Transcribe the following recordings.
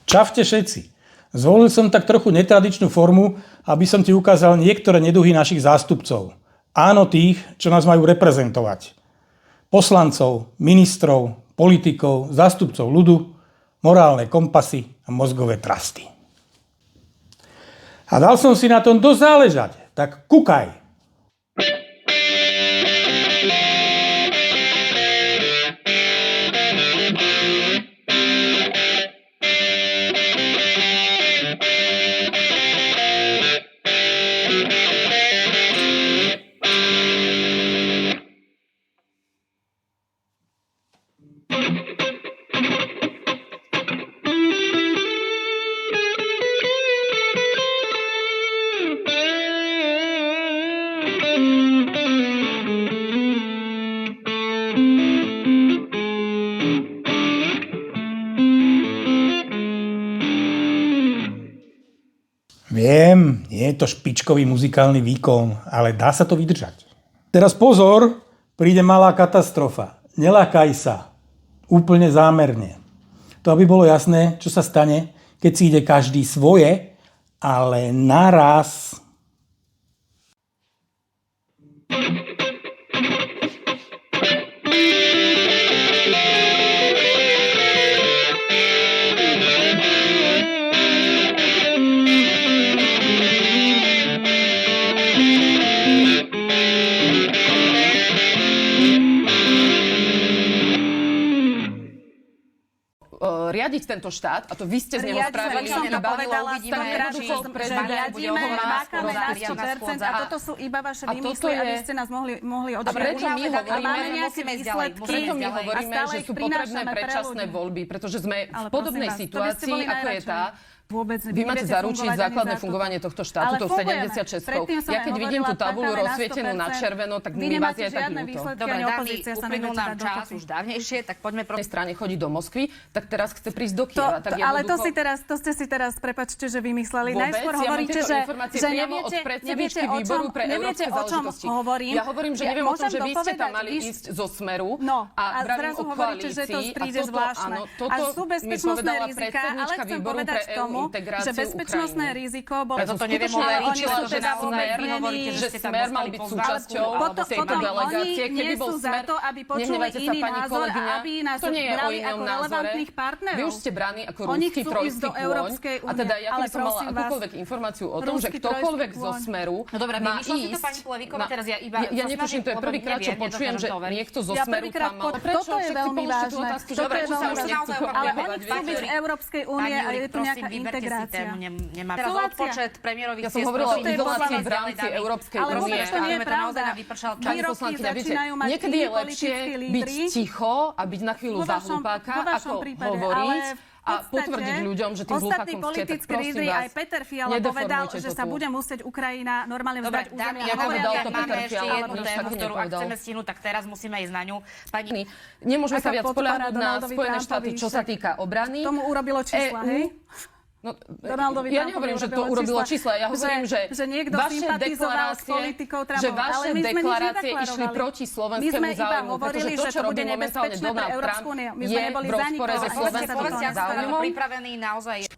Čavte všetci. Zvolil som tak trochu netradičnú formu, aby som ti ukázal niektoré neduhy našich zástupcov. Áno, tých, čo nás majú reprezentovať. Poslancov, ministrov, politikov, zástupcov ľudu, morálne kompasy a mozgové trasty. A dal som si na tom dosť záležať, tak kúkaj. Viem, nie je to špičkový muzikálny výkon, ale dá sa to vydržať. Teraz pozor, príde malá katastrofa. Nelákaj sa. Úplne zámerne. To aby bolo jasné, čo sa stane, keď si ide každý svoje, ale naraz. Riadiť tento štát, a to vy ste z neho spravili, som to povedala, mákame na 100% a toto sú iba vaše výmysly, aby ste nás mohli A preto my hovoríme, preto my hovoríme, že sú potrebné predčasné voľby, pretože sme v podobnej situácii, ako je tá. Vy máte zaručiť základné fungovanie tohto štátu, to 76. Ja keď vidím tú tabuľu rozsvietenú na červeno, tak mi vás je tak ľúto. Dobre, Dani, uplynul nám čas už dávnejšie, tak poďme Na strane chodí do Moskvy, tak teraz chce prísť do Kieva. Ale to ste si teraz, prepáčte, že vymysleli. Najskôr hovoríte, že neviete, o čom hovorím. Ja hovorím, že neviem o tom, že vy ste tam mali ísť zo Smeru a zrazu hovoríte, že to príde zvláštne. A sú bezpečnostné rizika, ale chcem povedať tomu, že bezpečnostné riziko bolo... Preto to neviem overiť, že Smer mal byť súčasťou tejto delegácie. Oni nie sú za to, aby počuli iný názor a aby nás brali ako relevantných partnerov. Vy už ste braní ako ruský trojský kôň. A teda ja by som mala akúkoľvek informáciu o tom, že ktokoľvek zo Smeru má ísť... Ja netuším, to je prvýkrát, čo počujem, že niekto zo Smeru tam mal... Toto je veľmi vážne. Ale oni chcú byť v Európskej únie a je tu nejaká integrácia. Teraz odpočet premiérových ja som hovorila o izolácii v rámci Európskej únie. Ale vôbec to nie je pravda. Výroky začínajú mať niekedy je lepšie byť ticho a byť na chvíľu za hlupáka, ako hovoriť a potvrdiť ľuďom, že tým hlupákom ste. Tak politickí lídri, aj Peter Fiala povedal, že sa bude musieť Ukrajina normálne vzdať územia. Ja povedal to Peter Fiala, nič také nepovedal. Ak chceme stihnúť, tak teraz musíme ísť na ňu. Pani, nemôžeme sa viac spoľahnúť na Spojené štáty, čo sa týka obrany. Tomu urobilo čísla, hej? No, ja nehovorím, že to urobilo čísla. Ja hovorím, že vaše deklarácie išli proti slovenskému záujmu, pretože to, čo robí momentálne Donald Trump, je v rozpore so slovenským záujmom.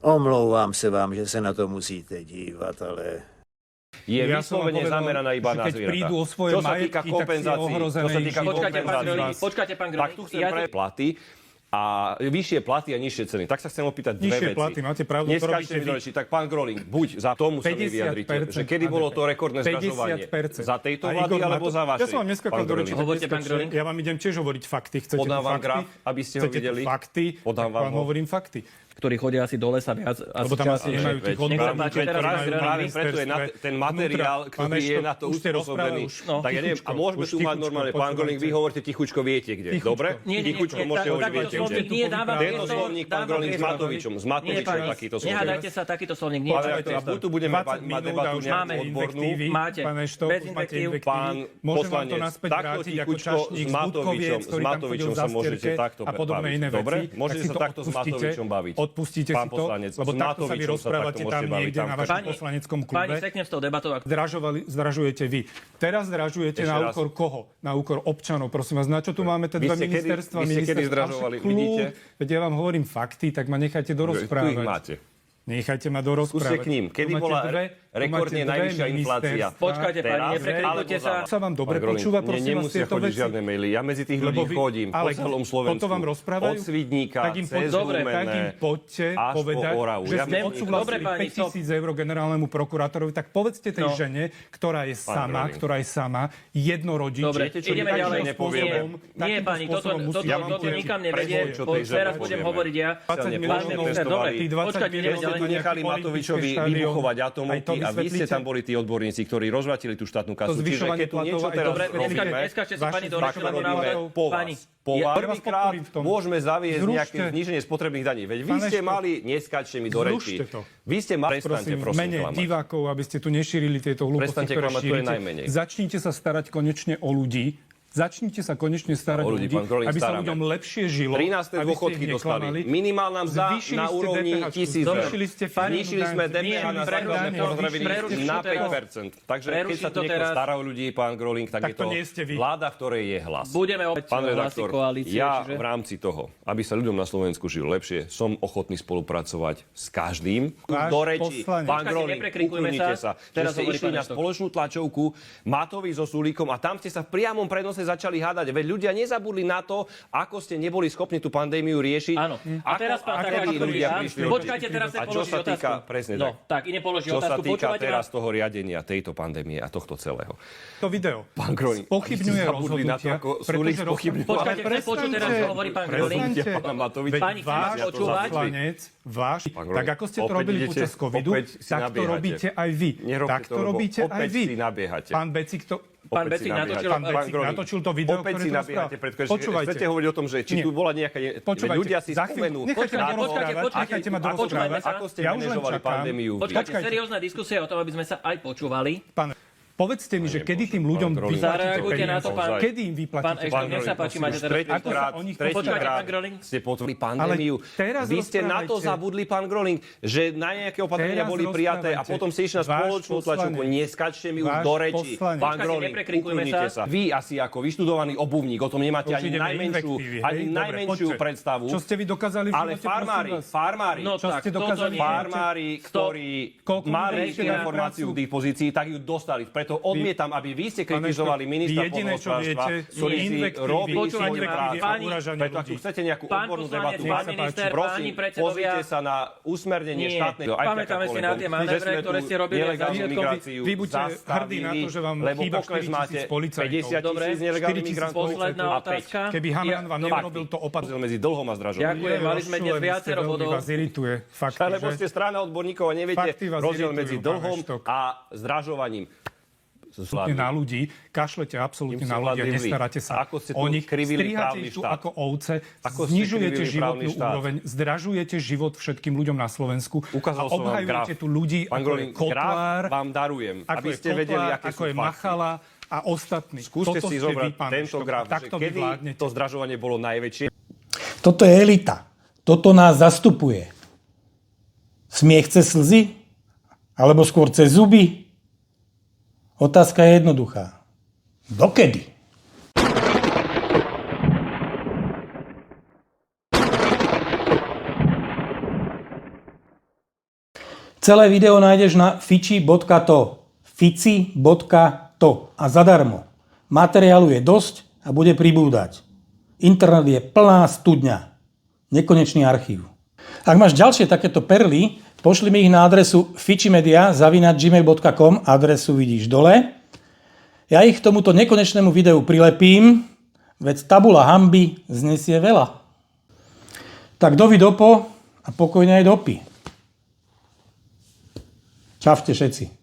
Omlouvám se vám, že se na to musíte dívat, ale... Je vyslovene zameraná iba na zvieratá. Prídu o svoje čo sa týka kompenzácií, Počkajte, pán Groning. Tak tu chcem pre platy a vyššie platy a nižšie ceny. Tak sa chcem opýtať dve veci. Nižšie platy, máte pravdu, to robíte vy. Tak pán Groning, buď za tomu sa mi vyjadrite, že kedy bolo to rekordné zdražovanie. Za tejto vlády alebo za vašej? Ja som vám neskakal do reči. Ja vám idem tiež hovoriť fakty. Chcete podám vám graf, aby ste ho videli. Fakty, tak vám hovorím fakty. Ktorí chodia asi do lesa viac. Lebo tam asi nemajú tých odborníkov. Práve preto je ten materiál, ktorý je na to uspôsobený. Tak ja neviem, a môžeme tu mať normálne, pán Groning, vy hovoríte tichučko, viete kde. Dobre? Tichučko môžete hovoriť, viete kde. Tento slovník, pán Groning, s Matovičom takýto slovník. Nehádajte sa, takýto slovník nie. A buď tu budeme mať debatu nejakú odbornú. Pán poslanec, takto tichučko s Matovičom sa môžete takto baviť. Dobre? Môžete sa takto s Matovičom baviť. Odpustíte si to, lebo takto sa vy rozprávate tam niekde na vašom poslaneckom klube. Pani, seknem s tou debatou. Zdražujete vy. Teraz zdražujete na úkor koho? Na úkor občanov. Prosím vás, na čo tu máme tie dva ministerstva? Vy ste kedy zdražovali, vidíte? Veď ja vám hovorím fakty, tak ma nechajte dorozprávať. Tu ich máte. Nechajte ma dorozprávať. Skúste k ním. Kedy bola rekordne najvyššia inflácia? Počkajte, pani, nepreklikujte sa. Sa vám dobre počúva, prosím vás, tieto veci? žiadne maily. Ja medzi tých ľudí chodím po celom Slovensku. Toto vám rozprávajú? Od Svidníka, cez Humenné, poďte až po povedať, Oravu. že ste odsúhlasili 5 000 eur generálnemu prokurátorovi, tak povedzte tej žene, ktorá je sama, jednorodič. Dobre, ideme ďalej. Nie, pani, toto nikam nevedie. Teraz budem hovoriť ja. 20 miliónov, Počkajte, ideme ďalej. Nechali Matovičovi vybuchovať atomovky a vy ste tam boli tí odborníci, ktorí rozvratili tú štátnu kasu. Čiže keď tu niečo teraz robíme, neskačte si pani do reči, lebo naozaj po vás. Prvýkrát môžeme zaviesť nejaké zníženie spotrebných daní. Veď vy ste mali, neskačte mi do reči. Vy ste mali, prestaňte prosím mene klamať. divákov, aby ste tu nešírili tieto hlúposti, ktoré šírite. Začnite sa starať konečne o ľudí. Začnite sa konečne starať o ľudí, aby sa ľuďom lepšie žilo. 13. dôchodky dostali. Minimálna mzda na úrovni 1 000 eur. Znížili sme DPH na základné potraviny na 5%. Takže keď sa tu niekto stará o ľudí, pán Groling, tak je to vláda, v ktorej je hlas. Budeme opäť hlasy koalície. Ja v rámci toho, aby sa ľuďom na Slovensku žilo lepšie, som ochotný spolupracovať s každým. Do reči, pán Groling, uklonite sa. Že ste išli na spoločnú tlačovku Matovi so Sulíkom a tam ste sa v priamom prenose začali hádať. Veď ľudia nezabudli na to, ako ste neboli schopní tú pandémiu riešiť. Áno. A teraz pán Takáč, počkajte, teraz sa položí otázku. Týka, presne tak, ide položí čo otázku. Čo sa týka teraz toho riadenia tejto pandémie a tohto celého. To video. Pán Groling, spochybňuje rozhodnutia, pretože počkajte, chcem počuť teraz, čo hovorí pán Groling. Pani, chcem počúvať. Váš, tak ako ste to robili počas covidu, tak to robíte aj vy. Tak to robíte aj vy. Pán Becik natočil to video, ktoré to rozpráva. Počúvajte. Chcete hovoriť o tom, že či tu bola nejaká... Ľudia si spomenú. Nechajte ma dorozprávať. Ako ste manažovali pandémiu. Počkajte, seriózna diskusia o tom, aby sme sa aj počúvali. Povedzte mi, že kedy tým ľuďom vyplatíte peniaze? Kedy im vyplatíte peniaze? Nech sa páči, máte teraz. Tretíkrát ste potvrdili pandémiu. Vy ste na to zabudli, pán Groling, že na nejaké opatrenia boli prijaté a potom ste išli na spoločnú tlačovku. Neskačte mi už do reči. Pán Groling, uklonite sa. Vy asi ako vyštudovaný obuvník, o tom nemáte ani najmenšiu predstavu. Čo ste vy dokázali v živote? Ale farmári, ktorí mali informáciu k dispozícii, tak ju dostali. To odmietam, aby vy ste kritizovali ministra poľnohospodárstva, ktorý si robí svoju prácu. Preto ak chcete nejakú odbornú debatu, prosím, pozrite sa na usmernenie štátnej... Pamätáme si na tie manévre, ktoré ste robili na začiatku. Vy buďte hrdí na to, že vám chýba 4 000 policajtov. 50 000 nelegálnych migrantov. Posledná otázka. Keby Haman vám neurobil to opatrenie. Medzi dlhom a zdražovaním. Ďakujem, mali sme dnes viacero bodov. Vás irituje fakt, lebo ste strana odborníkov a neviete rozdiel medzi dlhom a zdražovaním. Na ľudí, kašlete absolútne na ľudí a nestaráte sa o nich, strihate ich tu ako ovce, znižujete životnú úroveň, zdražujete život všetkým ľuďom na Slovensku a obhajujete tu ľudí ako je Kotlár, vám darujem, aby ste vedeli, aké sú fakty. Machala a ostatní. Skúste si zobrať tento graf, že kedy to zdražovanie bolo najväčšie. Toto je elita. Toto nás zastupuje. Smiech cez slzy? Alebo skôr cez zuby? Otázka je jednoduchá. Dokedy? Celé video nájdeš na fici.to. fici.to a zadarmo. Materiálu je dosť a bude pribúdať. Internet je plná studňa. Nekonečný archív. Ak máš ďalšie takéto perly, pošli mi ich na adresu fičimedia@gmail.com, adresu vidíš dole. Ja ich k tomuto nekonečnému videu prilepím, veď tabula hanby znesie veľa. Tak dovi dopo a pokojne aj dopy. Čaute všetci.